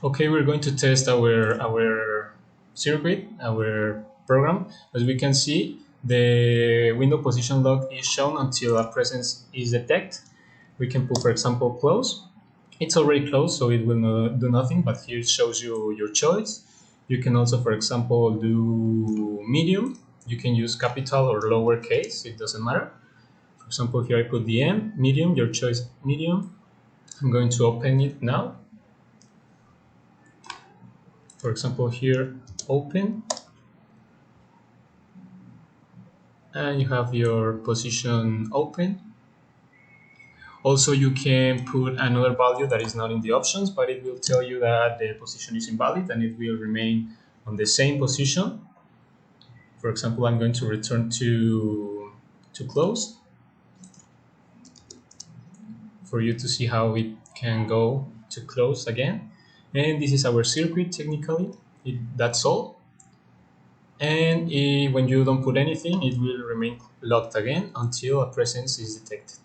Okay, we're going to test our circuit, our program. As we can see, the window position lock is shown until a presence is detected. We can put, for example, close. It's already closed, so it will not do nothing, but here it shows you your choice. You can also, for example, do medium. You can use capital or lowercase, it doesn't matter. For example, here I put the M, medium, your choice, medium. I'm going to open it now. For example, here, open, and you have your position open. Also, you can put another value that is not in the options, but it will tell you that the position is invalid and it will remain on the same position. For example, I'm going to return to close for you to see how it can go to close again. And this is our circuit technically. That's all. And when you don't put anything, it will remain locked again until a presence is detected.